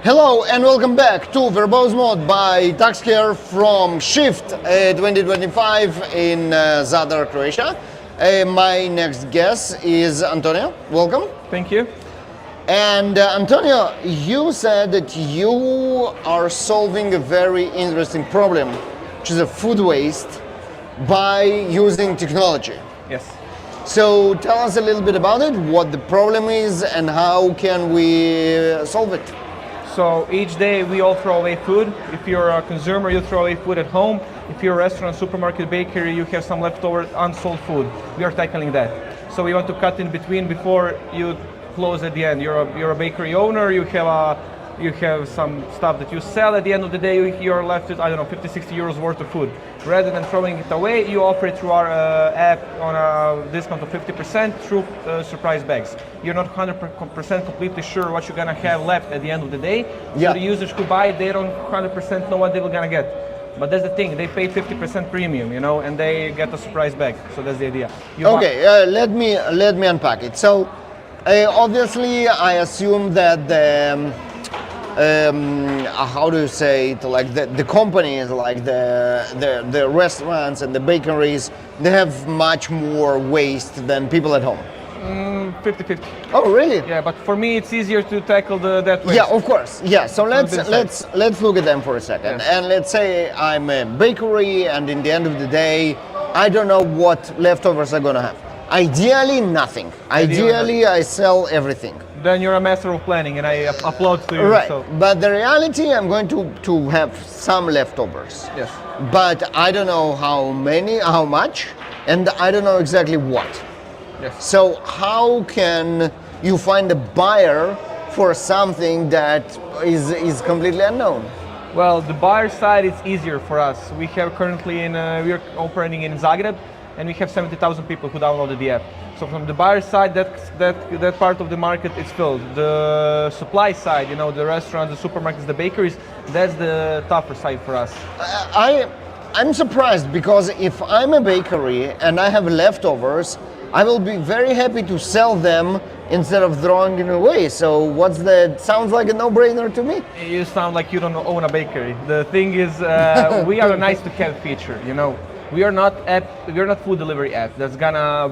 Hello and welcome back to Verbose Mode by TaxCare from Shift 2025 in Zadar, Croatia. My next guest is Antonio. Welcome. Thank you. And Antonio, you said that you are solving a very interesting problem, which is a food waste, by using technology. Yes. So tell us a little bit about it, what the problem is and how can we solve it. So each day we all throw away food. If you're a consumer, you throw away food at home. If you're a restaurant, supermarket, bakery, you have some leftover unsold food. We are tackling that. So we want to cut in between before you close at the end. You're a bakery owner, you have some stuff that you sell. At the end of the day, you're left with, 50, 60 euros worth of food. Rather than throwing it away, you offer it through our app on a discount of 50% through surprise bags. You're not 100% completely sure what you're gonna have left at the end of the day. Yeah. So the users who buy it, they don't 100% know what they were gonna get. But that's the thing, they pay 50% premium, and they get a surprise bag. So that's the idea. Let me unpack it. So obviously, I assume that the how do you say it? Like the companies, like the restaurants and the bakeries, they have much more waste than people at home. 50-50. Oh, really? Yeah, but for me, it's easier to tackle that waste. Yeah, of course. Yeah. So let's look at them for a second. Yes. And let's say I'm a bakery, and in the end of the day, I don't know what leftovers I'm gonna have. Ideally, nothing. Ideally, I sell everything. Then you're a master of planning, and I applaud to you. Right, So. but the reality, I'm going to have some leftovers. Yes. But I don't know how many, how much, and I don't know exactly what. Yes. So how can you find a buyer for something that is completely unknown? Well, the buyer side, it's easier for us. We have currently we are operating in Zagreb, and we have 70,000 people who downloaded the app. So from the buyer side, that part of the market is filled. The supply side, the restaurants, the supermarkets, the bakeries, that's the tougher side for us. I'm surprised because if I'm a bakery and I have leftovers, I will be very happy to sell them instead of throwing them away. So sounds like a no-brainer to me. You sound like you don't own a bakery. The thing is, we are a nice to have feature, We are not food delivery app that's gonna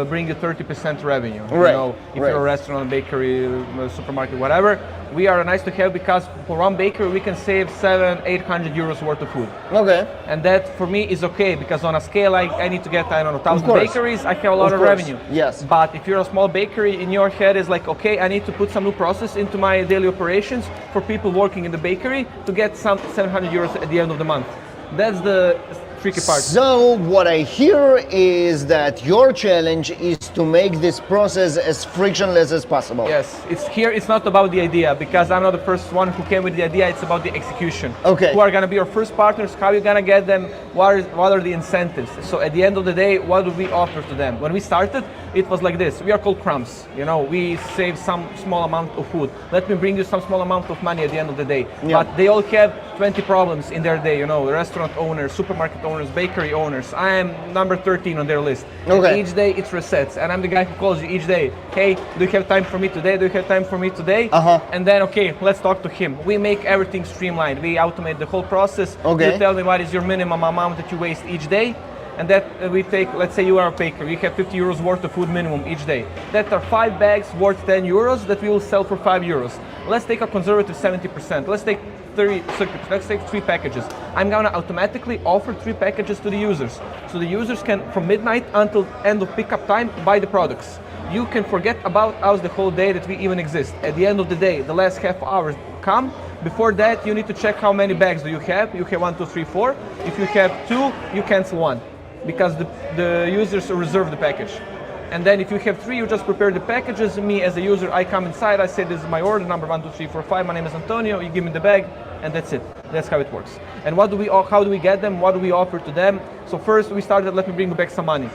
bring you 30% revenue. Right. If you're a restaurant, bakery, supermarket, whatever. We are a nice to have because for one bakery we can save 700-800 euros worth of food. Okay. And that for me is okay because on a scale I need to get 1,000 bakeries, I have a lot of revenue. Yes. But if you're a small bakery, in your head is like, okay, I need to put some new process into my daily operations for people working in the bakery to get some 700 euros at the end of the month. That's the tricky part. So what I hear is that your challenge is to make this process as frictionless as possible. Yes, it's not about the idea because I'm not the first one who came with the idea, it's about the execution. Okay. Who are gonna be your first partners, how you're gonna get them, what are the incentives. So at the end of the day, what do we offer to them? When we started, it was like this, we are called crumbs. We save some small amount of food. Let me bring you some small amount of money at the end of the day. Yeah. But they all have 20 problems in their day, restaurant owners, supermarket owners, bakery owners. I am number 13 on their list. Okay. And each day it resets, and I'm the guy who calls you each day. Hey, do you have time for me today? Do you have time for me today? And then, okay, let's talk to him. We make everything streamlined. We automate the whole process. Okay. You tell me what is your minimum amount that you waste each day. And that we take, let's say you are a baker, you have 50 euros worth of food minimum each day. That are 5 bags worth 10 euros that we will sell for 5 euros. Let's take a conservative 70%. Let's take 30, let's take 3 packages. I'm gonna automatically offer 3 packages to the users. So the users can, from midnight until end of pickup time, buy the products. You can forget about us the whole day that we even exist. At the end of the day, the last half hour come. Before that, you need to check how many bags do you have. You have 1, 2, 3, 4. If you have 2, you cancel 1. Because the users reserve the package. And then if you have 3, you just prepare the packages. Me as a user, I come inside, I say this is my order, number 1, 2, 3, 4, 5, my name is Antonio, you give me the bag, and that's it. That's how it works. And how do we get them? What do we offer to them? So first we started, let me bring back some money.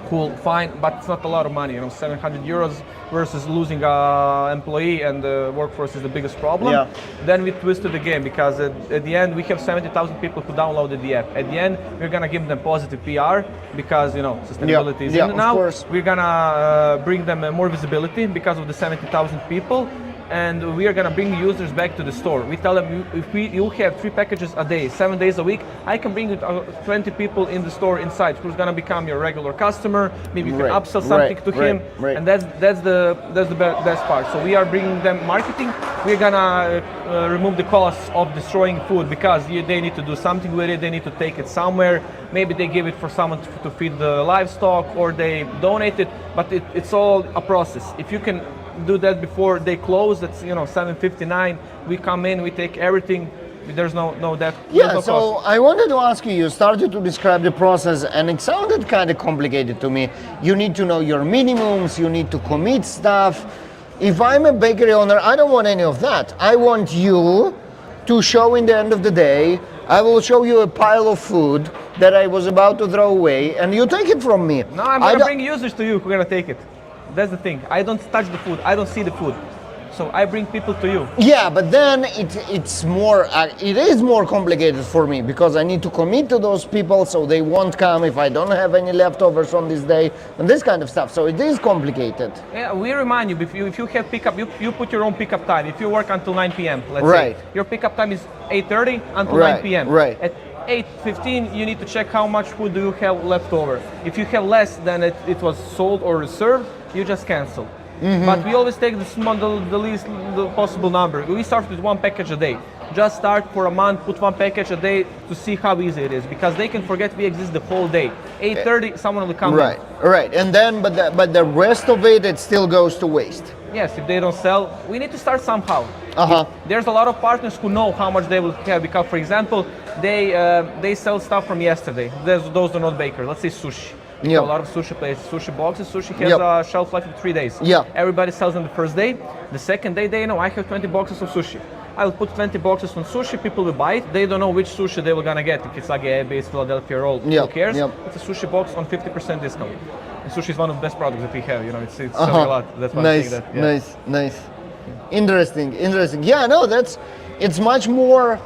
Cool, fine, but it's not a lot of money, 700 euros versus losing an employee and the workforce is the biggest problem. Yeah. Then we twisted the game because at the end we have 70,000 people who downloaded the app. At the end, we're gonna give them positive PR because sustainability is in it now. Of course. We're gonna bring them more visibility because of the 70,000 people. and we are gonna bring users back to the store. We tell them, if you have 3 packages a day, 7 days a week, I can bring 20 people in the store inside who's gonna become your regular customer. Maybe you can upsell something to him, and that's the best part. So we are bringing them marketing. We're gonna remove the costs of destroying food because they need to do something with it. They need to take it somewhere. Maybe they give it for someone to feed the livestock, or they donate it. But it's all a process. If you can do that before they close, that's 7:59. We come in, we take everything. There's no that. Yeah. No So cost. I wanted to ask you. You started to describe the process, and it sounded kind of complicated to me. You need to know your minimums. You need to commit stuff. If I'm a bakery owner, I don't want any of that. I want you to show in the end of the day. I will show you a pile of food that I was about to throw away, and you take it from me. No, I'm gonna bring users to you who are gonna take it. That's the thing. I don't touch the food. I don't see the food. So I bring people to you. Yeah, but then it's more. It is more complicated for me because I need to commit to those people, so they won't come if I don't have any leftovers on this day and this kind of stuff. So it is complicated. Yeah, we remind you, if you have pickup, you put your own pickup time. If you work until 9 p.m., let's say, your pickup time is 8:30 until 9 p.m. Right. At 8:15, you need to check how much food do you have left over. If you have less than it was sold or reserved, you just cancel. But we always take the least possible number. We start with 1 package a day. Just start for a month, put 1 package a day to see how easy it is, because they can forget we exist the whole day. 8:30, someone will come. Right. And then, but the rest of it still goes to waste. Yes, if they don't sell, we need to start somehow. There's a lot of partners who know how much they will have, because, for example, they sell stuff from yesterday. Those are not bakers. Let's say sushi. Yeah. A lot of sushi places, sushi boxes. Sushi has a shelf life of 3 days. Yeah. Everybody sells on the first day. The second day, they know I have 20 boxes of sushi. I'll put 20 boxes on sushi. People will buy it. They don't know which sushi they were gonna get. If it's base Philadelphia roll, who cares? It's a sushi box on 50% discount. And sushi is one of the best products that we have. It's selling a lot. That's why I'm saying that. Yeah. Nice. Interesting. Yeah, no, it's much more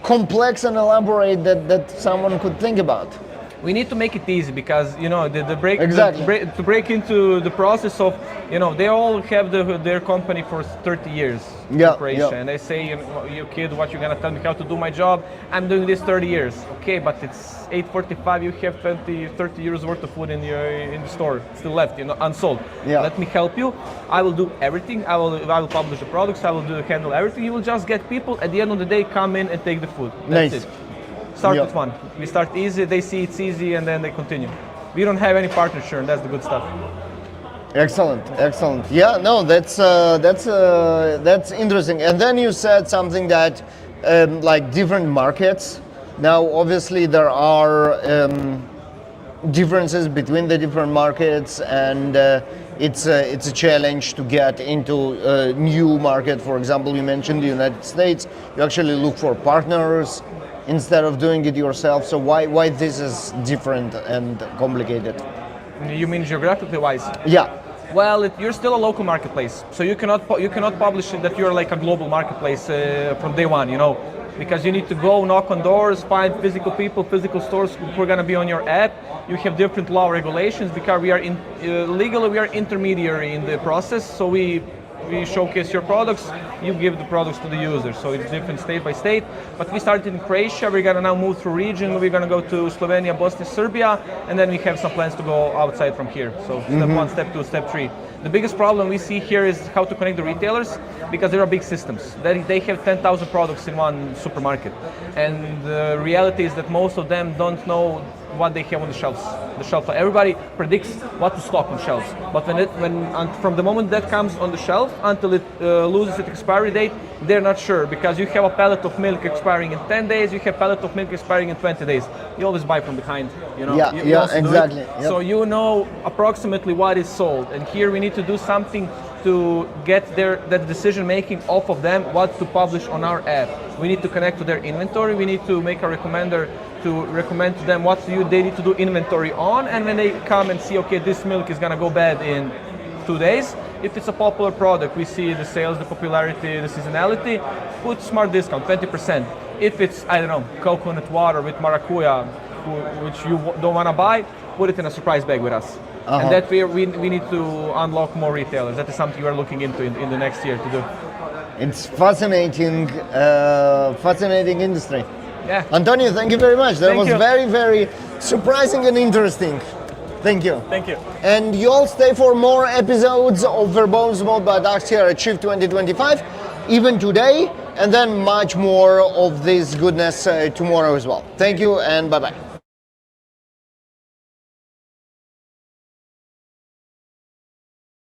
complex and elaborate that someone could think about. We need to make it easy, because to break into the process of, they all have their company for 30 years operation, and they say, you kid, what you're gonna tell me how to do my job? I'm doing this 30 years. Okay, but it's 8:45. You have 30 years worth of food in the store still left, unsold. Let me help you. I will do everything. I will publish the products. I will handle everything. You will just get people at the end of the day come in and take the food. That's it. Start with 1. We start easy, they see it's easy, and then they continue. We don't have any partner churn, that's the good stuff. Excellent. Yeah, no, that's interesting. And then you said something that like different markets. Now, obviously, there are differences between the different markets, and it's a challenge to get into a new market. For example, you mentioned the United States. You actually look for partners instead of doing it yourself. So why this is different and complicated? You mean geographically wise? Yeah. Well, you're still a local marketplace, so you cannot publish that you're like a global marketplace from day one, because you need to go knock on doors, find physical people, physical stores who are going to be on your app. You have different law regulations, because we are legally we are intermediary in the process, so we showcase your products, you give the products to the user. So it's different state by state. But we started in Croatia, we're gonna now move through region, we're gonna go to Slovenia, Bosnia, Serbia, and then we have some plans to go outside from here. So step 1, step 2, step 3. The biggest problem we see here is how to connect the retailers, because there are big systems. They have 10,000 products in one supermarket. And the reality is that most of them don't know what they have on the shelves. Everybody predicts what to stock on shelves, but from the moment that comes on the shelf until it loses its expiry date, they're not sure, because you have a pallet of milk expiring in 10 days, you have a pallet of milk expiring in 20 days. You always buy from behind, Exactly. Yep. So you know approximately what is sold, and here we need to do something to get that decision making off of them, what to publish on our app. We need to connect to their inventory, we need to make a recommender to recommend to them what they need to do inventory on, and when they come and see, okay, this milk is gonna go bad in 2 days. If it's a popular product, we see the sales, the popularity, the seasonality, put smart discount, 20%. If it's, coconut water with maracuya, which you don't wanna buy, put it in a surprise bag with us. And that we need to unlock more retailers. That is something we're looking into in the next year to do. It's fascinating, fascinating industry. Yeah. Antonio, thank you very much. That Thank was you. very, very surprising and interesting. Thank you. Thank you. And you all stay for more episodes of Verbose Mode by Dax here at Shift 2025, even today, and then much more of this goodness tomorrow as well. Thank you and bye-bye.